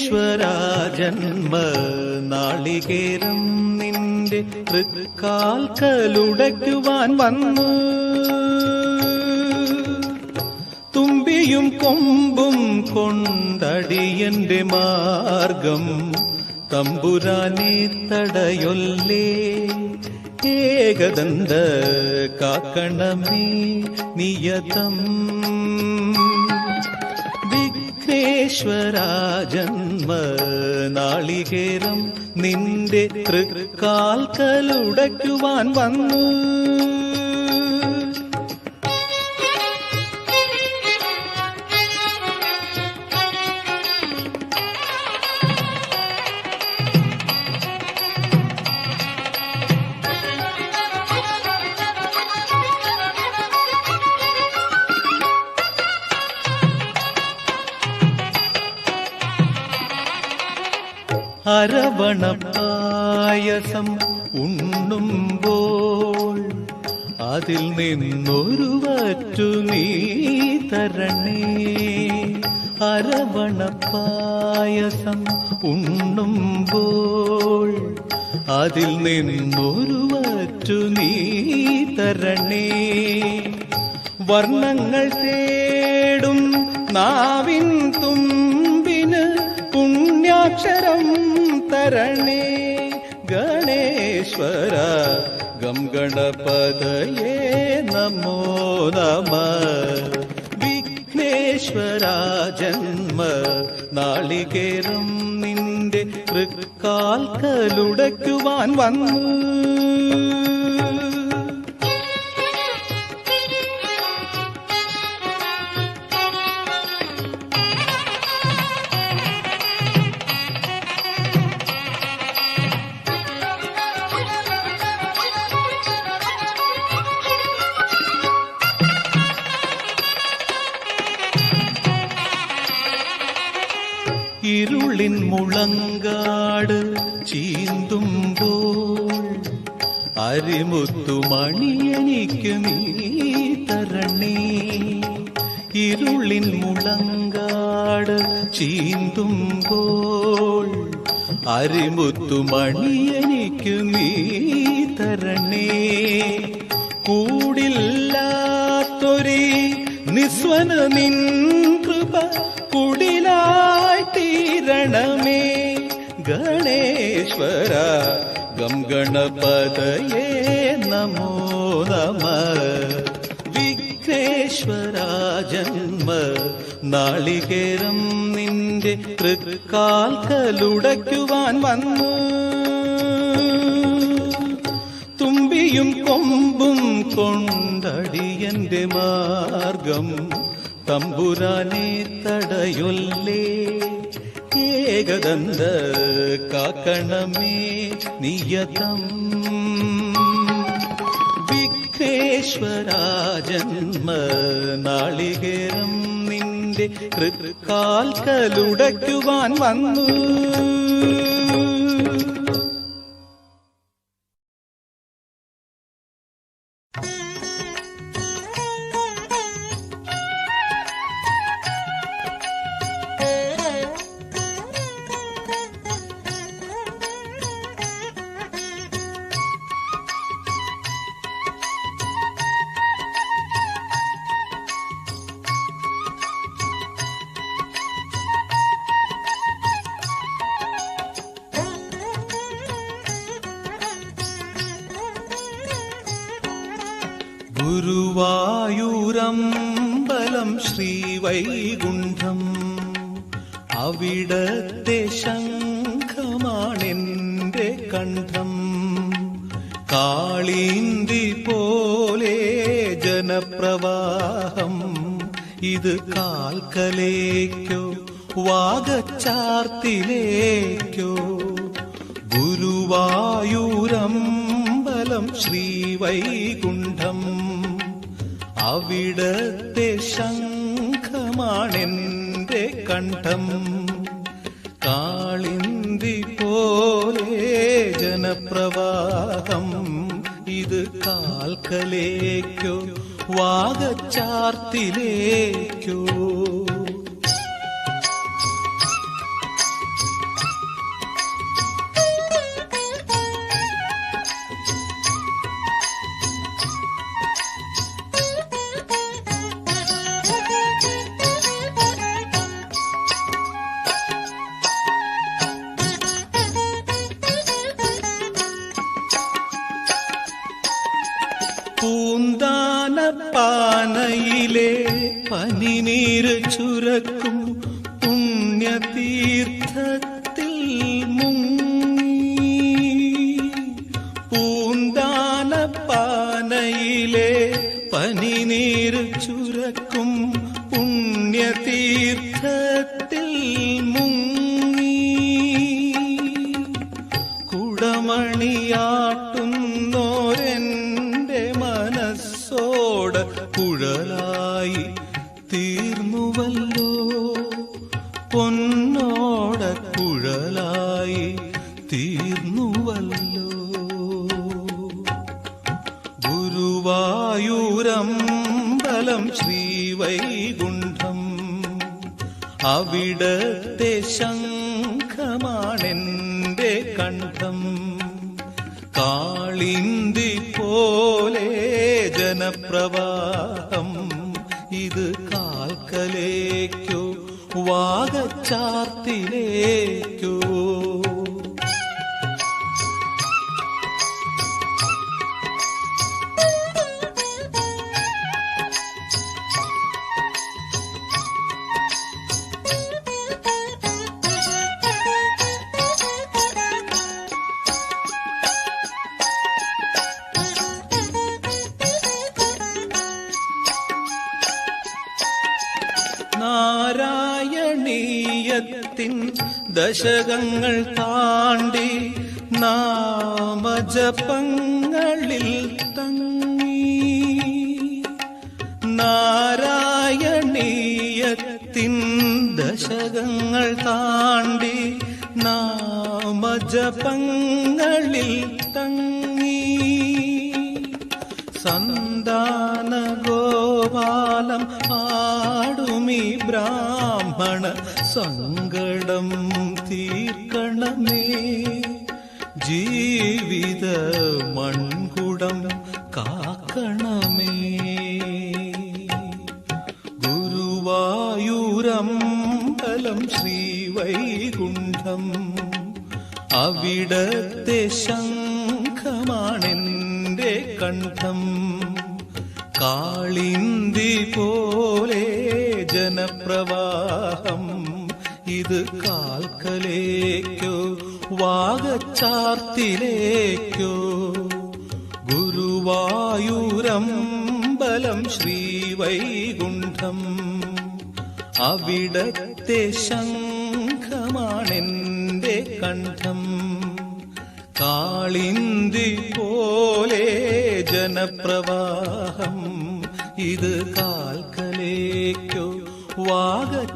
വിഘ്നേശ്വര ജന്മ നാളികേരം നിന്റെ തൃക്കാൽക്കലുടയ്ക്കുവാൻ വന്നു. തുമ്പിയും കൊമ്പും കൊണ്ടടിയന്റെ മാർഗം തമ്പുരാനെ തടയൊല്ലേ. ഏകദന്ത കാക്കണമേ നിയതം. വിഘ്നേശ്വര ജന്മ നാളികേരം നിന്റെ തൃക്കാൽക്കലുടയ്ക്കുവാൻ വന്നു. അരവണപ്പായസം ഉണ്ണുമ്പോൾ അതിൽ നിന്നൊരു വറ്റു നീ തരണേ. അരവണപ്പായസം ഉണ്ണുമ്പോൾ അതിൽ നിന്നൊരു വറ്റു നീ തരണേ. വർണ്ണങ്ങൾ തേടും നാവിൻ തുമ്പിന് പുണ്യാക്ഷരം തരണേ. ഗണേശ്വര ഗം ഗണപതയേ നമോ നമ. വിഘ്നേശ്വര ജന്മ നാളികേരം നിന്റെ തൃക്കാൽക്കലുടയ്ക്കുവാൻ വന്നു. ഇരുളിൻ മുളങ്കാട് ചീന്തുമ്പോൾ അരിമുത്തുമണി എനിക്ക് നീ തരണേ. ഇരുളിൻ മുളങ്കാട് ചീന്തുമ്പോൾ അരിമുത്തുമണി എനിക്ക് നീ തരണേ. കൂടില്ലാത്തൊരി നിസ്വന നിൻ കൃപ കുടിലായി തീരണമേ. ഗണേശ്വര ഗം ഗണപതയേ നമോ നമ. വിഘ്നേശ്വര ജന്മ നാളികേരം നിന്റെ തൃക്കാൽക്കലുടയ്ക്കുവാൻ വന്നു. തുമ്പിയും കൊമ്പും കൊണ്ടടിയന്റെ മാർഗം തമ്പുരാനെ തടയൊല്ലേ. ഏകദന്ത കാക്കണമേ നിയതം. വിഘ്നേശ്വര ജന്മ നാളികേരം നിന്റെ തൃക്കാൽക്കലുടയ്ക്കുവാൻ വന്നു. ഗുരുവായൂരമ്പലം ശ്രീവൈകുണ്ഠം അവിടത്തെ ശംഖമാണെന്റെ കണ്ഠം. കാളീന്തി പോലെ ജനപ്രവാഹം ഇത് കാൽക്കലേക്കോ വാഗച്ചാർത്തിലേക്കോ. ഗുരുവായൂരമ്പലം ശ്രീവൈകുണ്ഠം അവിടത്തെ ശംഖമാണെന്റെ കണ്ഠം. കാളിന്തി പോലെ ജനപ്രവാഹം ഇത് കാൽക്കലേക്കോ വാഗച്ചാർത്തിലേക്കോ. പൂന്താനപ്പാനയിലെ പനിനീര് ചുരക്കും പുണ്യതീർത്ഥത്തിൽ മുങ്ങി. പൂന്താനപ്പാനയിലെ പനിനീര് ചുരക്കും പുണ്യതീർത്ഥത്തിൽ മുങ്ങി. കുടമണിയാട്ടുന്നോരെന്റെ മനസ്സോട് കുഴലായി തീർന്നുവല്ലോ, പൊന്നോട കുഴലായി തീർന്നുവല്ലോ. ഗുരുവായൂരമ്പലം ശ്രീവൈകുണ്ഠം, അവിടത്തെ ശംഖമാണെന്റെ കണ്ഠം. കാളിന്തി പോലെ ജനപ്രവാഹം, ഇത് കാൽക്കലേക്കോ വാഗച്ചാർത്തിലേക്കോ. നാരായണീയത്തിൻ ദശകങ്ങൾ താണ്ടി നാമജപങ്ങളിൽ തങ്ങി. നാരായണീയത്തിൻ ദശകങ്ങൾ താണ്ടി നാമജപങ്ങളിൽ തങ്ങി. സന്താന ഗോപാലം ആടുമീ ബ്രാഹ്മണ സങ്കടം തീർക്കണമേ. ജീവിത മൺകുടം കാക്കണമേ. ഗുരുവായൂരമ്പലം ശ്രീവൈകുണ്ഠം, അവിടത്തെ ശംഖമാണെന്റെ കണ്ഠം. കാളിന്തി പോലെ ജനപ്രവാഹം, ഇത് കാൽക്കലേക്കോ വാഗച്ചാർത്തിലേക്കോ. ഗുരുവായൂരമ്പലം ശ്രീവൈകുണ്ഠം, അവിടത്തെ ശംഖമാണെന്റെ കണ്ഠം. കാളിന്തി പോലെ ജനപ്രവാഹം, ഇത് കാൽക്കലേക്കോ വാഗച്ചാർത്തിലേക്കോ.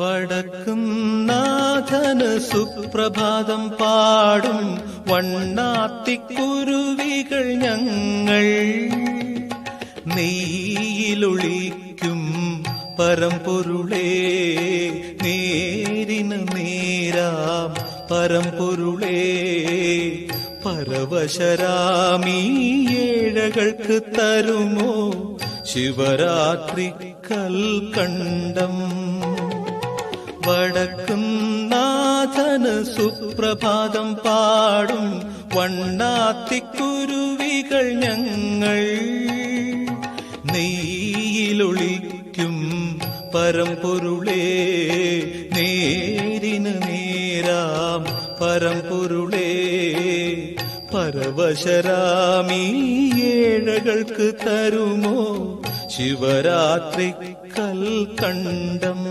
വടക്കും നാഥന് സുപ്രഭാതം പാടും വണ്ണാത്തിക്കുരുവികൾ ഞങ്ങൾ. നെയ്യിലൊളിക്കും പരമ്പൊരുളേ, നേരിന് നേരാം പരമ്പൊരുളേ. പരവശരാമീ ഏഴകൾക്ക് തരുമോ ശിവരാത്രി കൽക്കണ്ടം. വടക്കും നാഥന് സുപ്രഭാതം പാടും വണ്ണാത്തിക്കുരുവികൾ ഞങ്ങൾ. നെയ്യിലൊളിക്കും പരമ്പൊരുളേ, നേരിന് നേരാം പരമ്പൊരുളേ. പരവശരാമീ ഏഴകൾക്ക് തരുമോ ശിവരാത്രി കൽക്കണ്ടം.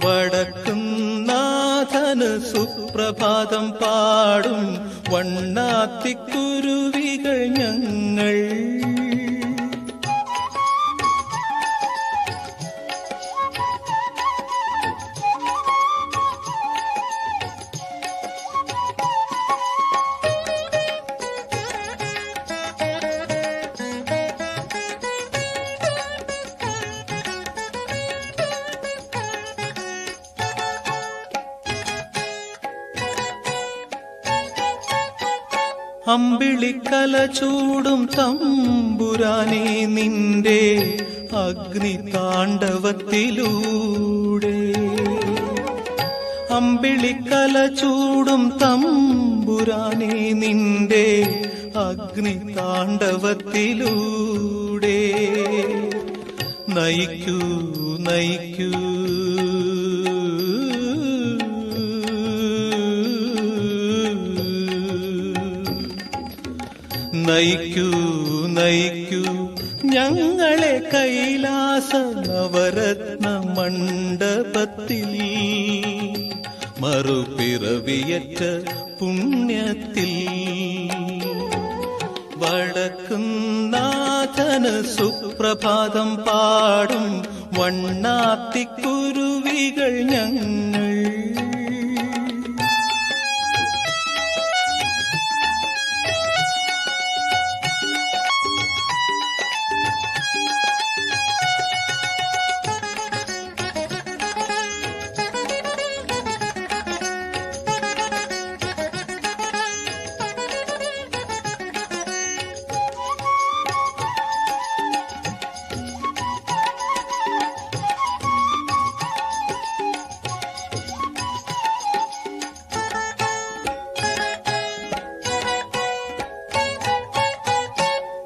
വടക്കുംനാഥന് സുപ്രഭാതം പാടും വണ്ണാത്തിക്കുരുവികൾ ഞങ്ങൾ. അമ്പിളിക്കല ചൂടും തമ്പുരാനേ നിന്റെ അഗ്നിതാണ്ഡവത്തിലൂടെ. അമ്പിളിക്കല ചൂടും തമ്പുരാനേ നിന്റെ അഗ്നിതാണ്ഡവത്തിലൂടെ. നയിക്കൂ നയിക്കൂ നയിക്കൂ നയിക്കൂ ഞങ്ങളെ കൈലാസ നവരത്ന മണ്ഡപത്തിൽ. മറുപിറവിയറ്റ പുണ്യത്തിൽ വടക്കുംനാഥന് സുപ്രഭാതം പാടും വണ്ണാത്തിക്കുരുവികൾ ഞങ്ങൾ.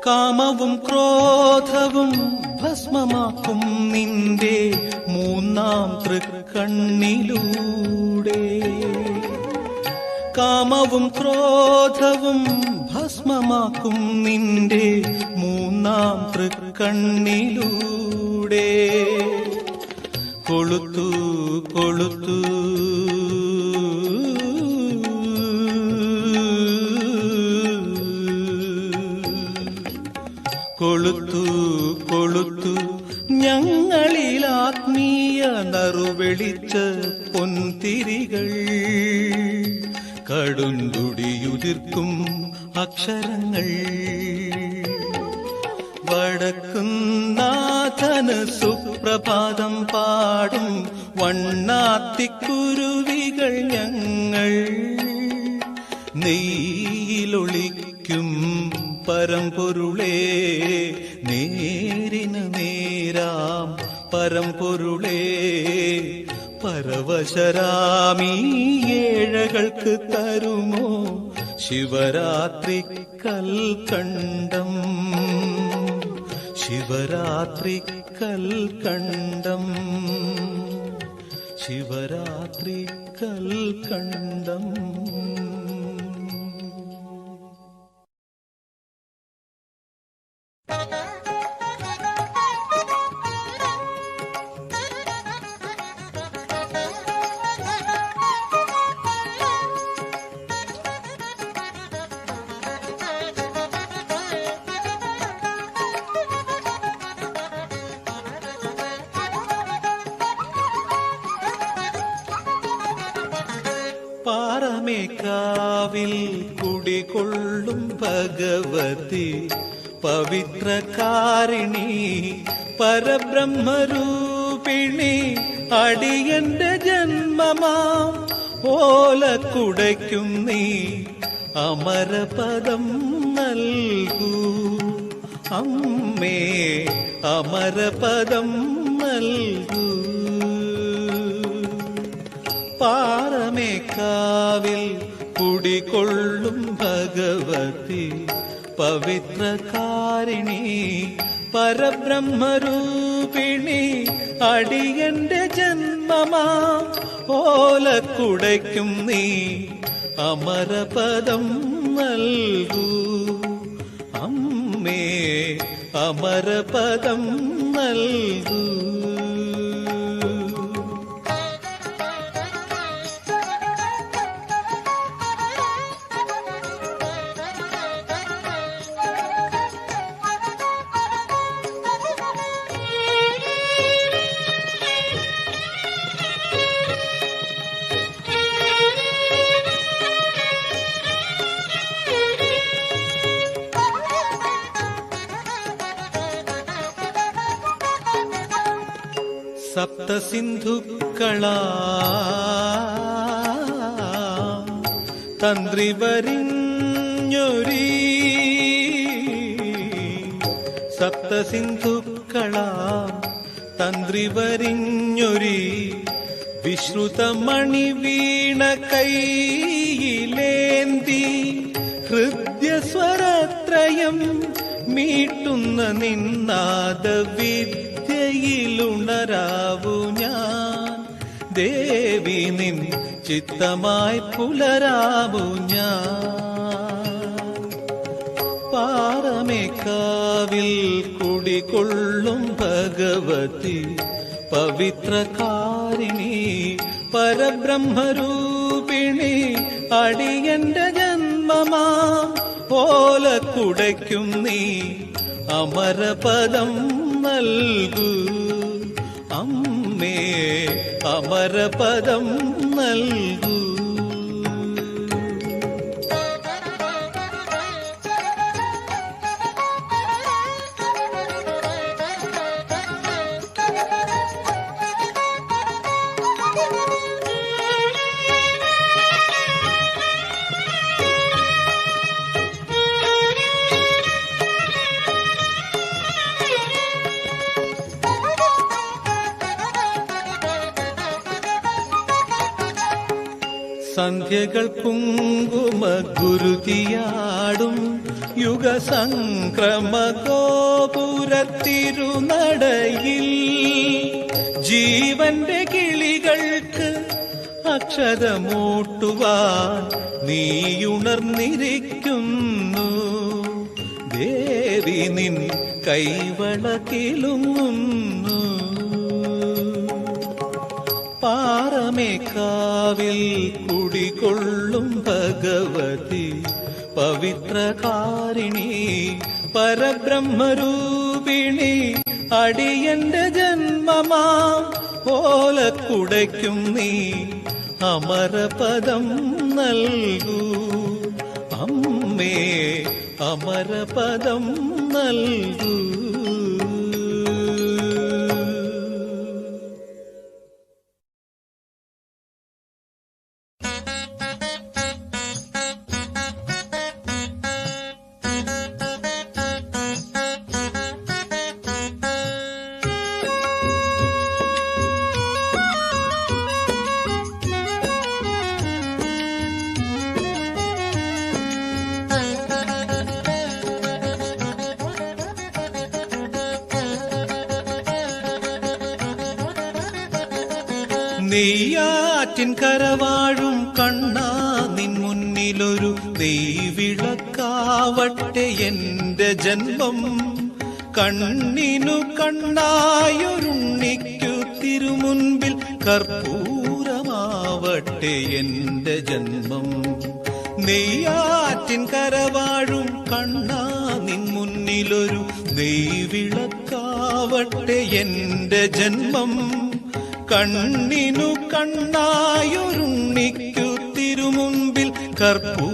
കാമവും ക്രോധവും ഭസ്മമാക്കും നിന്റെ മൂന്നാം തൃക്കണ്ണിലൂടെ. കാമവും ക്രോധവും ഭസ്മമാക്കും നിന്റെ മൂന്നാം തൃക്കണ്ണിലൂടെ. കൊളുത്തു കൊളുത്തു കൊളുത്തു കൊളുത്തു ഞങ്ങളിൽ ആത്മീയ നറുവെളിച്ച പൊൻതിരികൾ. കടുന്തുടിയുതിർക്കും അക്ഷരങ്ങൾ. വടക്കുംനാഥന് സുപ്രഭാതം പാടും വണ്ണാത്തിക്കുരുവികൾ ഞങ്ങൾ. നെയ്യിലൊളിക്കും പരമ്പൊരുളേ നേരിന് നേരാം പരമ്പൊരുളേ. പരവശരാമീ ഏഴകൾക്ക് തരുമോ ശിവരാത്രി കൽക്കണ്ടം. ശിവരാത്രി കൽക്കണ്ടം. ശിവരാത്രി കൽക്കണ്ടം. പാറമേക്കാവിൽ കുടികൊള്ളും ഭഗവതി പവിത്രകാരിണി പരബ്രഹ്മരൂപിണി. അടിയന്റെ ജന്മമാം ഓലക്കുടയ്ക്കും നീ അമരപദം നൽകൂ അമ്മേ. അമരപദം നൽകൂ. പാറമേക്കാവിൽ കുടികൊള്ളും ഭഗവതി പവിത്രകാരിണി പരബ്രഹ്മരൂപിണി. അടിയന്റെ ജന്മമാം ഓലക്കുടയ്ക്കും നീ അമരപദം നൽകൂ അമ്മേ. അമരപദം നൽകൂ. സപ്തസിന്ധുക്കളാ തന്ത്രിവരിഞ്ഞൊരീ സപ്തസിന്ധുക്കളാ തന്ത്രിവരിഞ്ഞൊരീ വിശ്രുതമണി വീണ കൈയിലേന്തി ഹൃദ്യസ്വരത്രയം മീട്ടുന്ന നിന്നാദ വിദ്യയിലുണരാവു ഞാൻ ദേവി നിൻ ചിത്തമായി പുലരാവു ഞാൻ പാറമേക്കാവിൽ കുടികൊള്ളും ഭഗവതി പവിത്രകാരിണി പരബ്രഹ്മരൂപിണി അടിയന്റെ ജന്മമാ ഓലക്കുടയ്ക്കും നീ അമരപദം നൽകൂ അമ്മേ അമരപദം നൽകൂ. സന്ധ്യകൾ കുങ്കുമ ഗുരുതിയാടും യുഗസംക്രമ ഗോപുരത്തിരുനടയിൽ ജീവന്റെ കിളികൾക്ക് അക്ഷതമൂട്ടുവാൻ നീയുണർന്നിരിക്കുന്നു ദേവി നിൻ കൈവള കിലുങ്ങുന്നു പാറമേക്കാവിൽ കുടികൊള്ളും ഭഗവതി പവിത്രകാരിണി പരബ്രഹ്മരൂപിണി അടിയന്റെ ജന്മമാ ഓലക്കുടയ്ക്കും നീ അമരപദം നൽകൂ അമ്മേ അമരപദം നൽകൂ. നെയ്യാറ്റിൻ കരവാഴും കണ്ണാ നിൻ മുന്നിലൊരു നെയ്വിളക്കാവട്ടെ എന്റെ ജന്മം കണ്ണിനു കണ്ണായൊരുണ്ണിക്കു തിരുമുൻപിൽ കർപ്പൂരമാവട്ടെ എന്റെ ജന്മം നെയ്യാറ്റിൻ കരവാഴും കണ്ണാ നിൻ മുന്നിലൊരു നെയ്വിളക്കാവട്ടെ എന്റെ ജന്മം കണ്ണിനു കണ്ണായൊരുണ്ണിക്കു തിരുമുൻപിൽ കർപ്പൂരമാവട്ടെ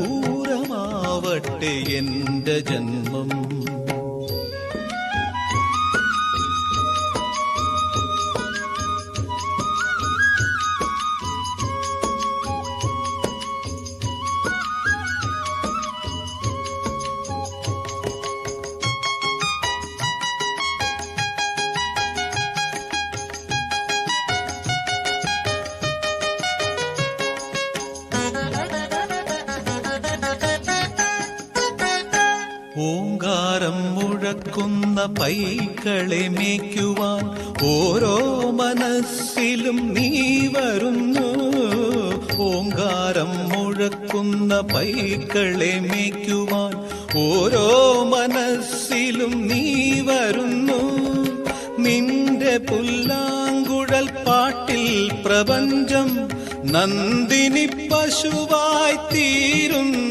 എന്റെ ജന്മം. ഓങ്കാരം മുഴക്കുന്ന പൈക്കളെ മേയ്ക്കുവാൻ ഓരോ മനസ്സിലും നീ വരുന്നു ഓങ്കാരം മുഴക്കുന്ന പൈക്കളെ മേയ്ക്കുവാൻ ഓരോ മനസ്സിലും നീ വരുന്നു നിന്റെ പുല്ലാങ്കുഴൽ പാട്ടിൽ പ്രപഞ്ചം നന്ദിനി പശുവായി തീരുന്നു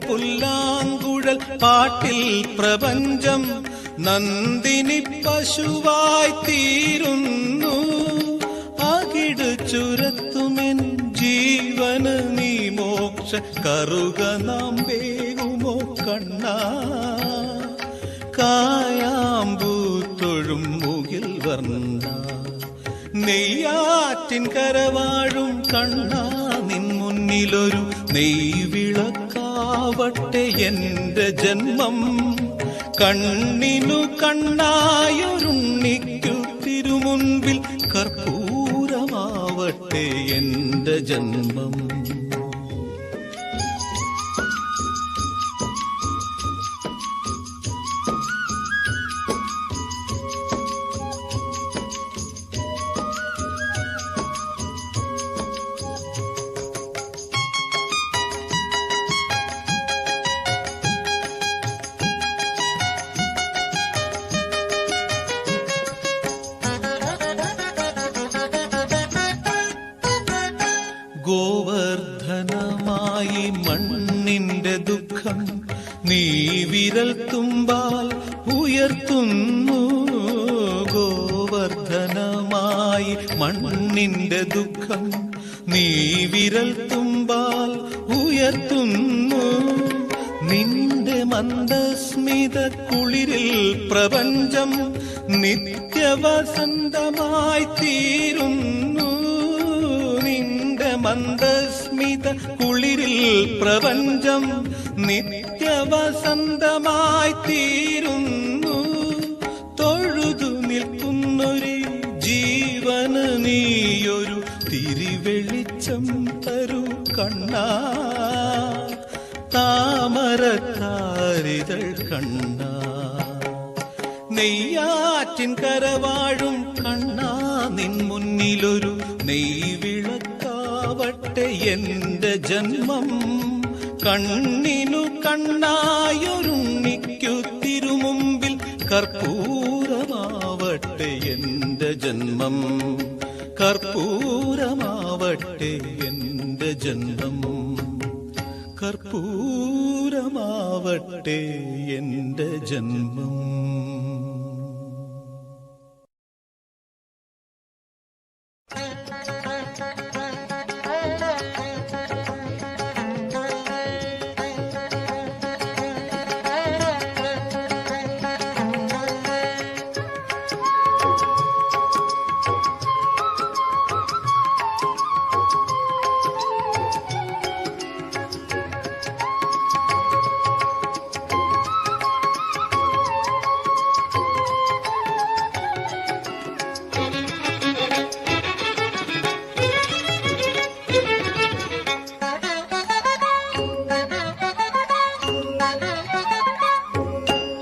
പുല്ലാങ്കുഴൽ പാട്ടിൽ പ്രപഞ്ചം നന്ദിനി പശുവായി തീരുന്നു അകിട് ചുരത്തുമെൻ ജീവന് നീ മോക്ഷ കറുക നാം വേകുമോ കണ്ണാ കായാമ്പൂ തൊഴും മുകിൽ വർണ്ണ. നെയ്യാറ്റിൻ കരവാഴും കണ്ണാ നിൻ മുന്നിലൊരു നെയ്വിളക്കാവട്ടെ എന്റെ ജന്മം. കണ്ണിനു കണ്ണായൊരുണ്ണിക്കു തിരുമുൻപിൽ കർപ്പൂരമാവട്ടെ എന്റെ ജന്മം. ഗോവർദ്ധനമായി മണ്ണിന്റെ ദുഃഖം നീ വിരൽ തുമ്പാൽ ഉയർത്തുന്നു. ഗോവർദ്ധനമായി മണ്ണിന്റെ ദുഃഖം നീ വിരൽ തുമ്പാൽ ഉയർത്തുന്നു. നിന്റെ മന്ദസ്മിത കുളിരിൽ പ്രപഞ്ചം നിത്യവസന്തമായി തീരുന്നു. മന്ദസ്മിത കുളിരിൽ പ്രപഞ്ചം നിത്യവസന്തമായി തീരുന്നു. തൊഴുതു നിൽക്കുന്നൊരു ജീവന് നീയൊരു തിരിവെളിച്ചം തരൂ കണ്ണാ. താമരക്കാരിതൾ കണ്ണാ. നെയ്യാറ്റിൻ കരവാഴും കണ്ണാ നിൻ മുന്നിലൊരു നെയ്വിളക്കാവട്ടെ എന്റെ ജന്മം. കണ്ണിനു കണ്ണായൊരുണ്ണിക്കു തിരുമുമ്പിൽ കർപ്പൂരമാവട്ടെ എന്റെ ജന്മം. കർപ്പൂരമാവട്ടെ എന്റെ ജന്മം. കർപ്പൂരമാവട്ടെ എന്റെ ജന്മം.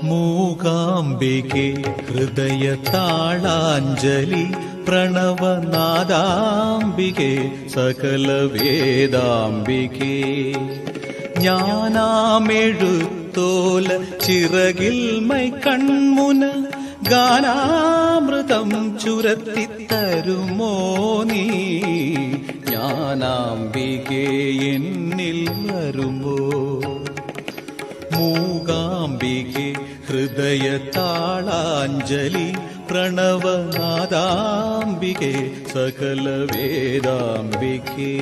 മൂകാംബികേ ഹൃദയതാളാഞ്ജലി പ്രണവനാദാംബികേ സകല വേദാംബികേ. ജ്ഞാനാമെഴുത്തോല ചിറകിൽ മൈ കൺമുന ഗാനാമൃതം ചുരത്തിത്തരുമോ നീ. ജ്ഞാനാംബികേ എന്നിൽ വരുമോ. മൂകാംബികേ ഹൃദയതാളാഞ്ജലി പ്രണവനാദാംബികേ സകല വേദാംബികേ.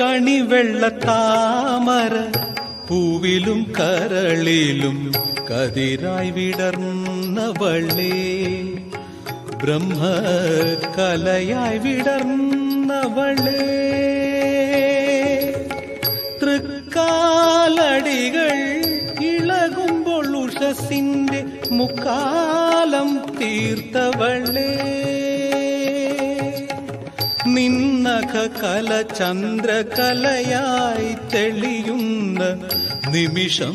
കണിവെള്ളത്താമര പൂവിലും കരളിലും കതിരായി വിടർന്നവളേ. ബ്രഹ്മകലയായി വിടർന്നവളേ. തൃക്കാലടികൾ ഇളകുമ്പോൾ ഉഷസിന്റെ മുക്കാലം തീർത്തവളേ. നിന്നഖ കല ചന്ദ്രകലയായി തെളിയുന്ന നിമിഷം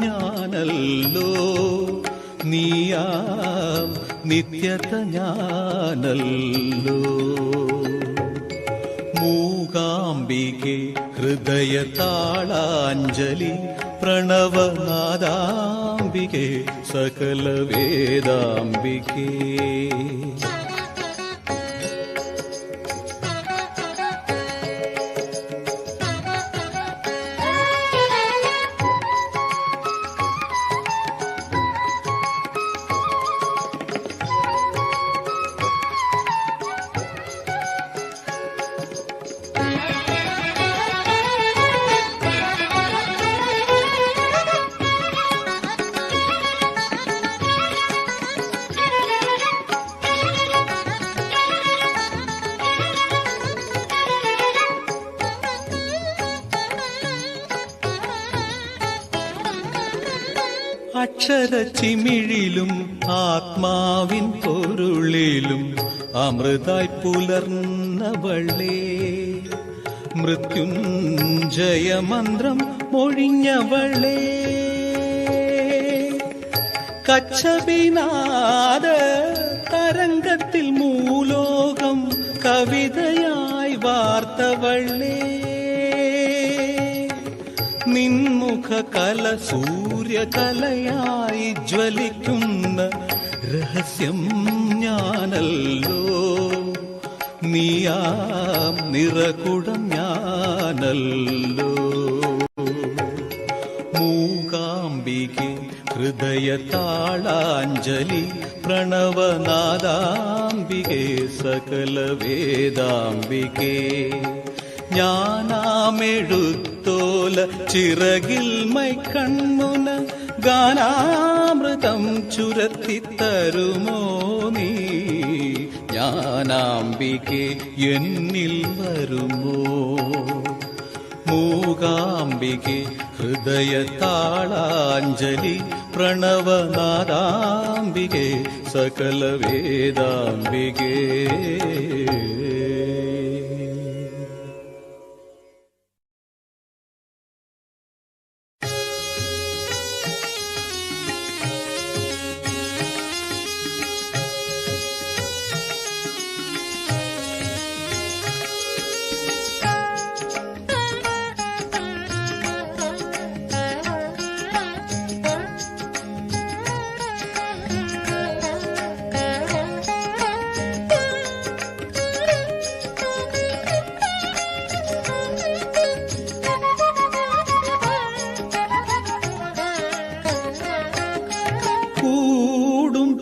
ഞാനല്ലോ. നീയാം നിത്യത ഞാനല്ലോ. മൂകാംബികെ ഹൃദയതാളാഞ്ജലി പ്രണവനാദാംബികെ സകല വേദാംബികേ. അക്ഷരച്ചിമിഴിലും ആത്മാവിൻ പൊരുളിലും അമൃതായി പുലർന്നവളേ, മൃത്യുഞ്ജയമന്ത്രം മൊഴിഞ്ഞവളേ, കച്ചപിനാദ തരംഗത്തിൽ മൂലോകം കവിതയായി വാർത്തവളേ, നിൻമുഖ കല സൂര്യകലയായി ജ്വലിക്കുന്ന രഹസ്യം ഞാനല്ലോ, നീയാം നിറകുടം ഞാനല്ലോ. മൂകാംബികെ ഹൃദയതാളാഞ്ജലി പ്രണവനാദാംബികെ സകല വേദാംബികേ. ഞാനാമെഴുത്തോല ചിറകിൽ മൈക്കൺമുന ഗാനാമൃതം ചുരത്തിത്തരുമോ നീ, ജ്ഞാനാംബികെ എന്നിൽ വരുമോ. മൂകാംബികെ ഹൃദയതാളാഞ്ജലി പ്രണവനാദാംബികെ സകല വേദാംബികേ.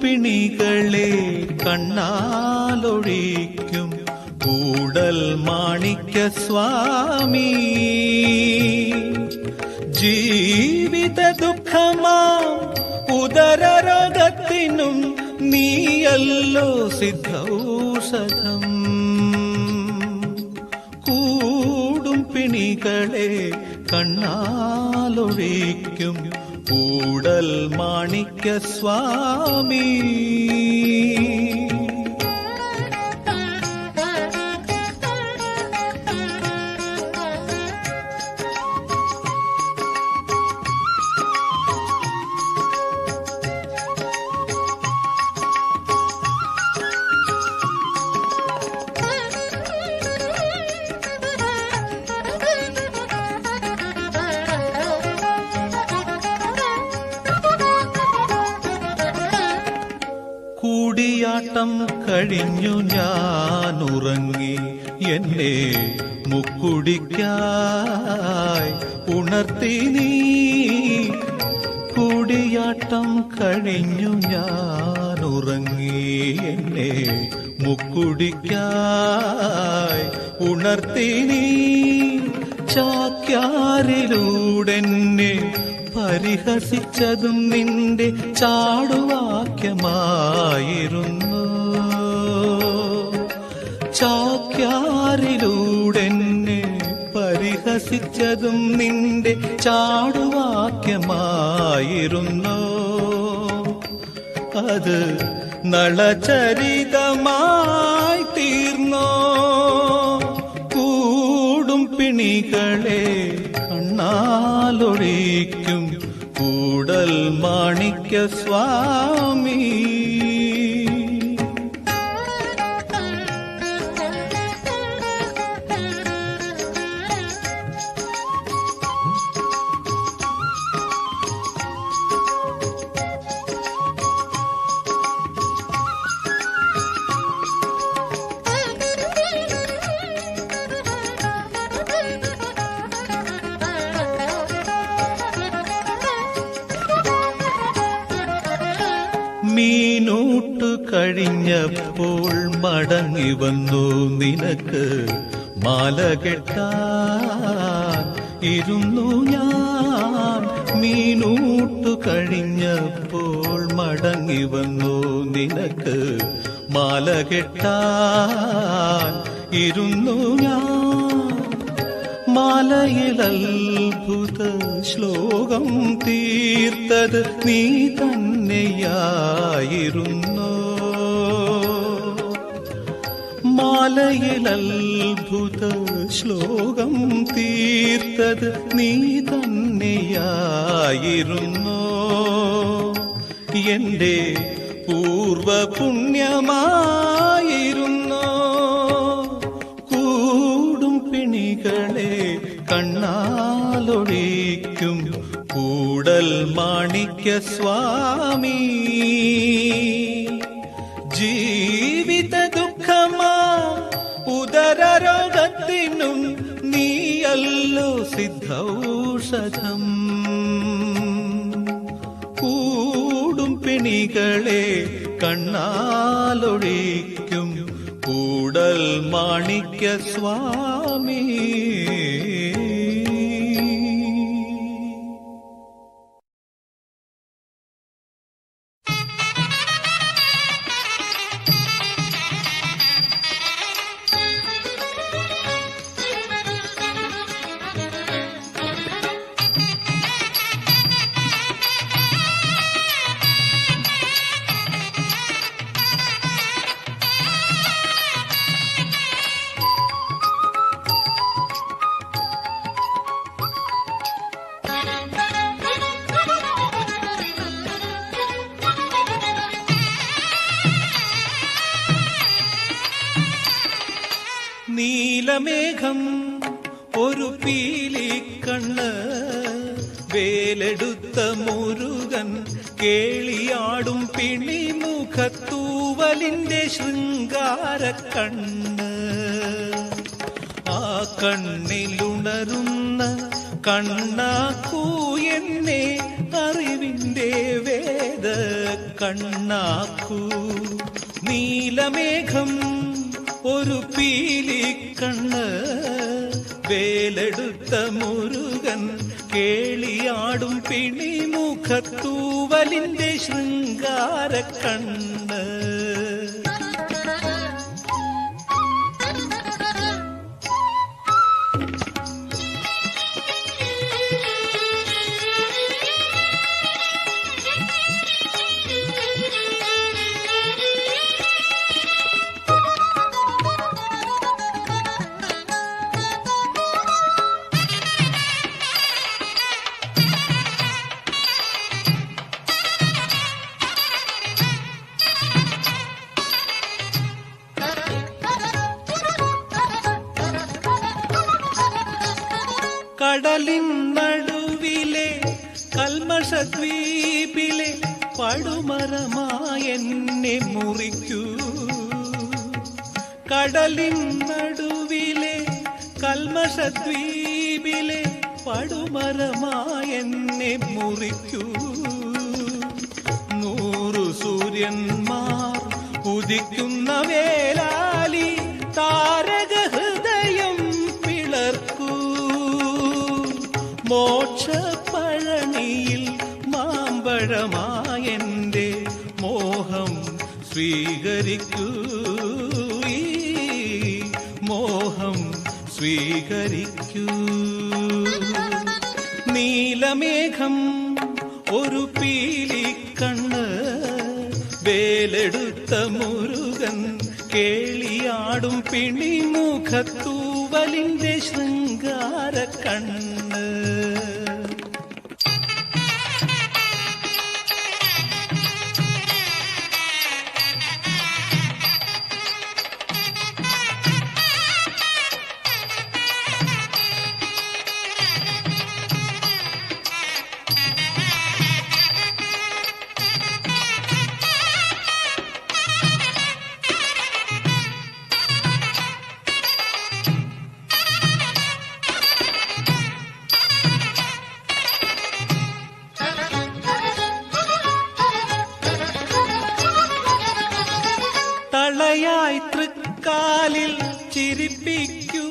പിണികളെ കണ്ണാലൊഴിക്കും കൂടൽ മാണിക്യ സ്വാമി, ജീവിത ദുഃഖമാം ഉദരരോഗത്തിനും നീയല്ലോ സിദ്ധൌഷധം. കൂടും പിണികളെ കണ്ണാലൊഴിക്കും കൂടൽ മാണിക്യ സ്വാമി, കൂടിയാട്ടം കഴിഞ്ഞു ഞാനുറങ്ങി എന്നെ മുക്കുടിക്കായി ഉണർത്തി നീ. കൂടിയാട്ടം കഴിഞ്ഞു ഞാനുറങ്ങി എന്നെ മുക്കുടിക്കായി ഉണർത്തി നീ. ചാക്യാരിലൂടെന്നെ പരിഹസിച്ചതും നിന്റെ ചാടുവാക്യമായിരുന്നു. ചാക്യാരിലൂടെന്നെ പരിഹസിച്ചതും നിന്റെ ചാടുവാക്യമായിരുന്നു. അത് നളചരിതമായി തീർന്നോ. കൂടും പിണികളെ കണ്ണാലൊഴിക്കും കൂടൽ മാണിക്യ സ്വാമി. കഴിഞ്ഞപ്പോൾ മടങ്ങി വന്നു നിനക്ക് മാല കെട്ടാൻ ഇരുന്നു ഞാൻ. മീനൂട്ടു കഴിഞ്ഞപ്പോൾ മടങ്ങി വന്നു നിനക്ക് മാല കെട്ടാൻ ഇരുന്നു ഞാൻ. മാലയിൽ അത്ഭുത ശ്ലോകം തീർത്തത് നീ തന്നെയായിരുന്നു. മാലയിൽ അത്ഭുത ശ്ലോകം തീർത്തത് നീ തന്നെയായിരുന്നു. എന്റെ പൂർവ പുണ്യമായിരുന്നു. കൂടും പിണികളെ കണ്ണാലൊഴിക്കും കൂടൽ മാണിക്യ സ്വാമി. ജീവിത ദുഃഖമാ ഉദരരോഗത്തിനും നീയല്ലോ സിദ്ധൌഷധം. കൂടും പിണികളെ കണ്ണാലൊഴിക്കും കൂടൽ മാണിക്യ സ്വാമി. നീലമേഘം ഒരു പീലിക്കണ്ണ് വേലെടുത്ത മുരുകൻ കേളിയാടും പിണിമുഖത്തൂവലിന്റെ ശൃംഗാരക്കണ്ണ്. ആ കണ്ണിലുണരുന്ന കണ്ണാക്കൂ എന്നെ അറിവിന്റെ വേദ കണ്ണാക്കൂ. നീലമേഘം ഒരു പീലിക്കണ്ണ് വേലെടുത്ത മുരുകൻ കേളിയാടും പിണിമുഖത്തൂവലിന്റെ ശൃംഗാരക്കണ്ണ്. കടലിൻ നടുവിലെ കൽമഷദ്വീപിലെ പടുമരമായെന്നെ മുറിക്കൂ. കടലിൻ നടുവിലെ കൽമഷദ്വീപിലെ പടുമരമായെന്നെ മുറിക്കൂ. 100 സൂര്യന്മാർ ഉദിക്കുന്ന വേലാലി താരക ഹൃദയം പിളർക്കൂ. മോക്ഷപ്പഴനിയിൽ മാമ്പഴമായെന്റെ മോഹം സ്വീകരിക്കൂ. ഈ മോഹം സ്വീകരിക്കൂ. നീലമേഘം ഒരു പീലിക്കണ്ണ് വേലെടുത്ത മുരുകൻ കേളിയാടും പിണിമുഖത്തൂവലിന്റെ ശൃംഗാരക്കണ്ണ്. തൃക്കാലിൽ ചിരിപ്പിക്കൂ,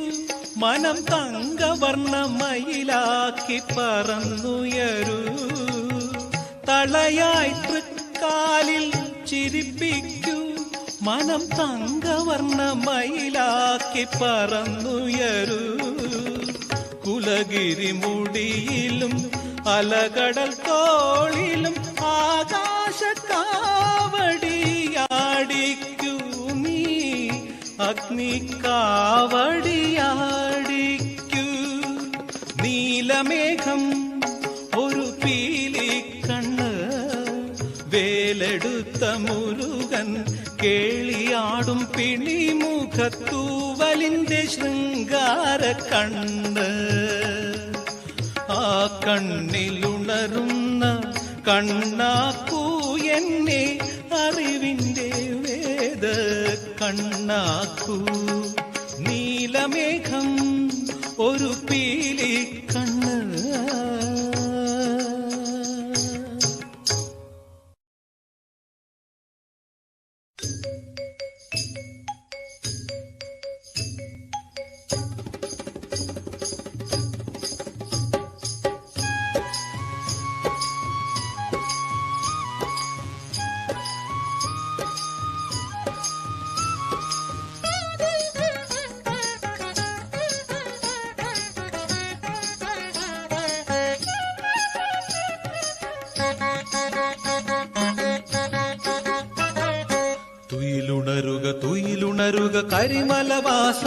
മനം തങ്കവർണ്ണമയിലാക്കി പറന്നുയരൂ. തളയായി തൃക്കാലിൽ ചിരിപ്പിക്കൂ, മനം തങ്കവർണ്ണമയിലാക്കി പറന്നുയരൂ. കുലഗിരി മുടിയിലും അലകടൽ തോളിലും ആകാശക്കാവടിയാടിക്കൂ നീ, അഗ്നിക്കാവടിയാടിക്കൂ. നീലമേഘം ഒരു പീലിക്കണ്ണ്, വേലെടുത്ത മുരുകൻ കേളിയാടും പിണിമുഖത്തൂവലിന്റെ ശൃംഗാര കണ്ണ്. ആ കണ്ണിലുണരുന്ന കണ്ണാക്കൂ എന്നെ, അറിവിന്റെ വേദ കണ്ണാക്കൂ. നീലമേഘം ഒരു പീലിക്കണ്ണ്. തുയിലുണരുക തുയിലുണരുക കരിമലവാസ,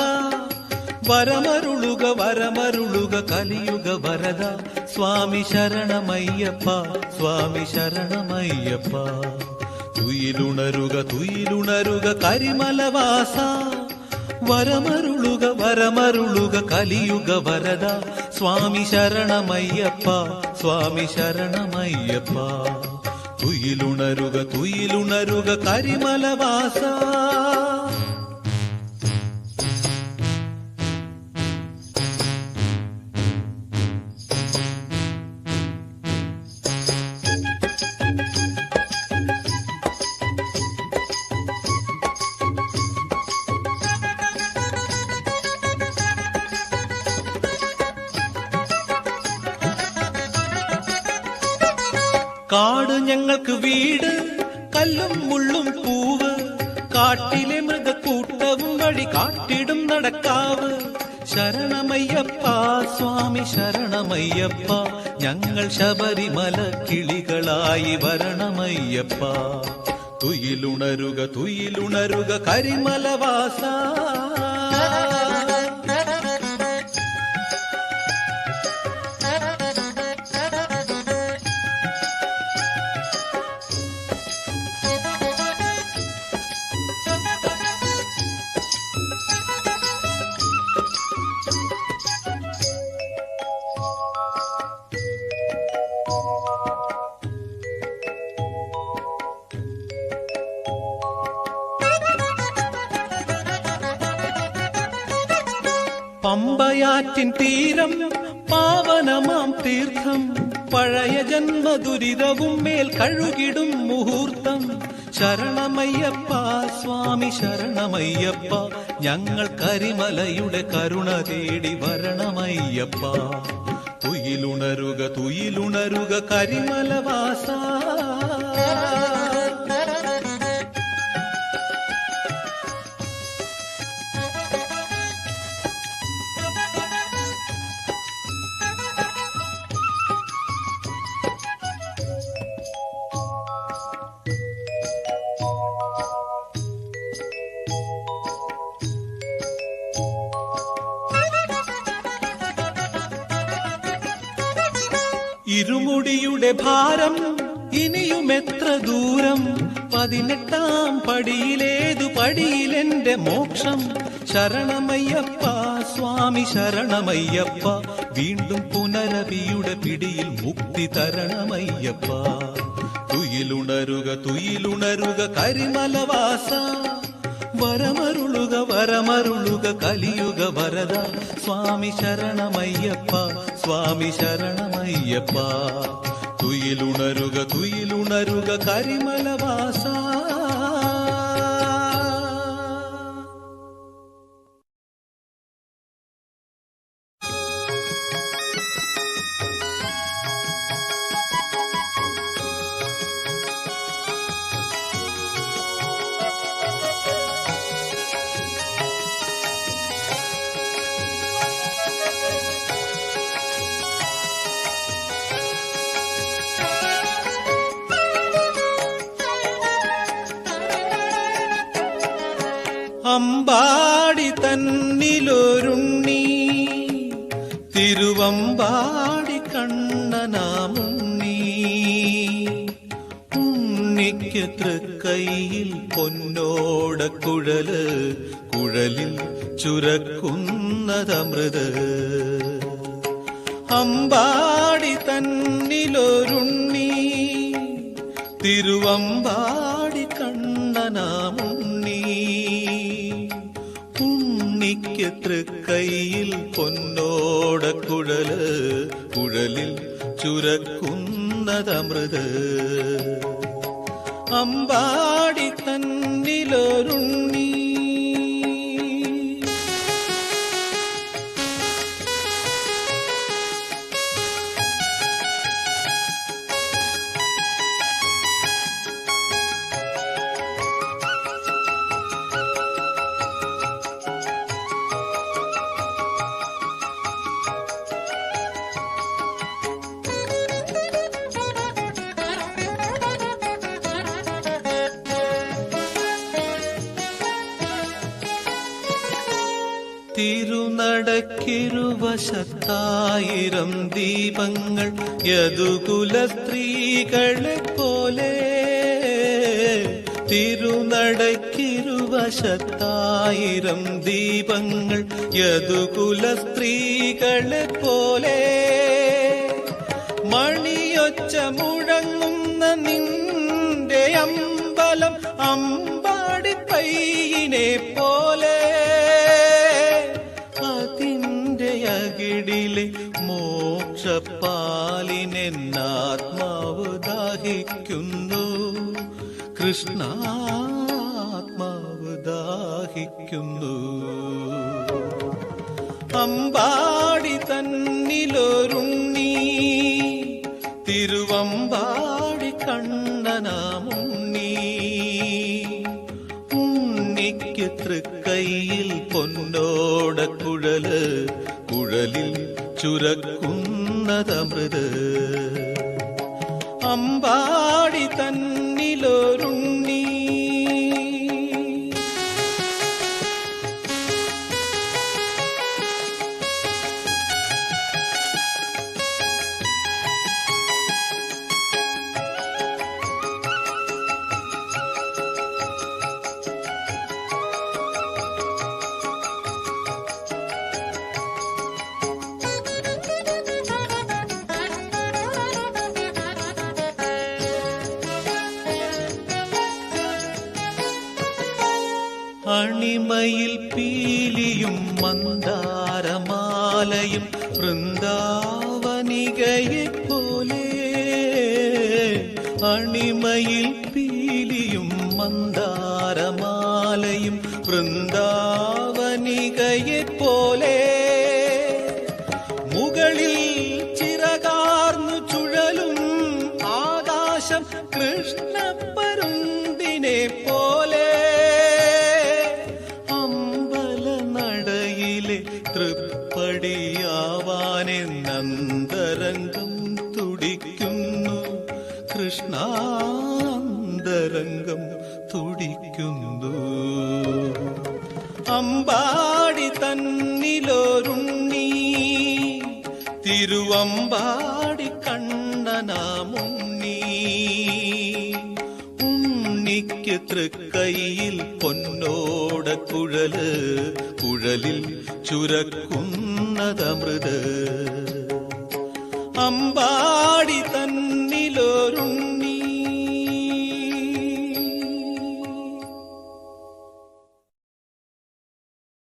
വരമരുളുക വരമരുളുക കലിയുഗ വരദ. സ്വാമി ശരണമയ്യപ്പ, സ്വാമി ശരണമയ്യപ്പ. തുയിലുണരുക തുയിലുണരുക കരിമലവാസ, വരമരുളുക വരമരുളുക കലിയുഗ വരദ. സ്വാമി ശരണമയ്യപ്പ, സ്വാമി ശരണമയ്യപ്പ. തുയിലുണരുക തുയിലുണരുക കരിമലവാസ. കാട് ഞങ്ങൾക്ക് വീട്, കല്ലും മുള്ളും പൂവ്, കാട്ടിലെ മൃഗക്കൂട്ടവും വഴി കാട്ടിടും നടക്കാവ്. ശരണമയ്യപ്പ, സ്വാമി ശരണമയ്യപ്പ. ഞങ്ങൾ ശബരിമല കിളികളായി വരണമയ്യപ്പ. തുയിലുണരുക തുയിലുണരുക കരിമലവാസ. പമ്പയാറ്റിൻ തീരം പാവനമാം തീർത്ഥം, പഴയ ജന്മദുരിതവും മേൽ കഴുകിടും മുഹൂർത്തം. ശരണമയ്യപ്പ, സ്വാമി ശരണമയ്യപ്പ. ഞങ്ങൾ കരിമലയുടെ കരുണ തേടി വരണമയ്യപ്പ. തുയിലുണരുക തുയിലുണരുക കരിമലവാസ. ഇരുമുടിയുടെ ഭാരം ഇനിയുമെത്ര ദൂരം, 18ാം പടിയിലേതു പടിയിലെന്റെ മോക്ഷം. ശരണമയ്യപ്പ, സ്വാമി ശരണമയ്യപ്പ. വീണ്ടും പുനരവിയുടെ പിടിയിൽ മുക്തി തരണമയ്യപ്പ. തുയിലുണരുക തുയിലുണരുക കരിമലവാസ. വരമരുളുക വരമരുളുക കലിയുഗ വരദ. സ്വാമി ശരണമയ്യപ്പ, സ്വാമി ശരണമയ്യപ്പ. തുയിലുണരുക തുയിലുണരുക കരിമലവാസ. 「തിരുവമ്പാടി കണ്ണനാമുണ്ണി. ഉണ്ണിക്ക് തൃക്കൈയിൽ പൊന്നോട കുഴല്, കുഴലിൽ ചുരക്കുന്നതമൃത്. അമ്പാടി തന്നിലൊരുണ്ണി, തിരുവമ്പാടി കണ്ണനാമുണ്ണി. ഉണ്ണിക്ക് തൃക്കൈയിൽ പൊന്നോട കുഴല്, കുഴലിൽ ചുരക്കുന്നതമൃത്. അമ്പാടി തന്നിലൊരുണ്ണി. തിരുനടക്കിരുവശത്തായിരം ദീപങ്ങൾ യദുകുല സ്ത്രീകളെ പോലെ. തിരുനടക്കിരുവശത്തായിരം ദീപങ്ങൾ യദുകുല സ്ത്രീകളെ പോലെ. മണിയൊച്ച മുഴങ്ങുന്ന നിന്റെ അമ്പലം അമ്പാടി പയ്യനെ പോലെ. അകിടിലെ മോക്ഷപ്പാലിനെന്നാത്മാവ് ദാഹിക്കുന്നു കൃഷ്ണ, ആത്മാവ് ദാഹിക്കുന്നു. അമ്പാടി തന്നിലൊരുണ്ണി, തിരുവമ്പാടി കണ്ണനാമുണ്ണി. ഉണ്ണിക്ക് തൃക്കൈയിൽ പൊന്നോട കുഴല്, കുഴലിൽ ചുരക്കുന്നതമൃത്. അമ്പാടി തന്നിലൊരുണ്ണി. അണിമയിൽ പീലിയും മന്ദാരമാലയും വൃന്ദാവനികയെ പോലെ. അണിമയിൽ പീലിയും മന്ദാരമാലയും വൃന്ദാവനികയെ പോലെ. മുകളിൽ ചിറകാർന്നു ചുഴലും ആകാശം കൃഷ്ണപ്പരുന്തിനെ പോലെ. തൃപ്പടിയാവാനെന്നന്തരംഗം തുടിക്കുന്നു കൃഷ്ണാന്തരംഗം തുടിക്കുന്നു. അമ്പാടി തന്നിലൊരുണ്ണി, തിരുവമ്പാടി കണ്ണനാമുണ്ണി. ഉണ്ണിക്ക് തൃക്കൈയിൽ പൊന്നോട കുഴല്, കുഴലിൽ ചുരക്കുന്നതമൃത്. അമ്പാ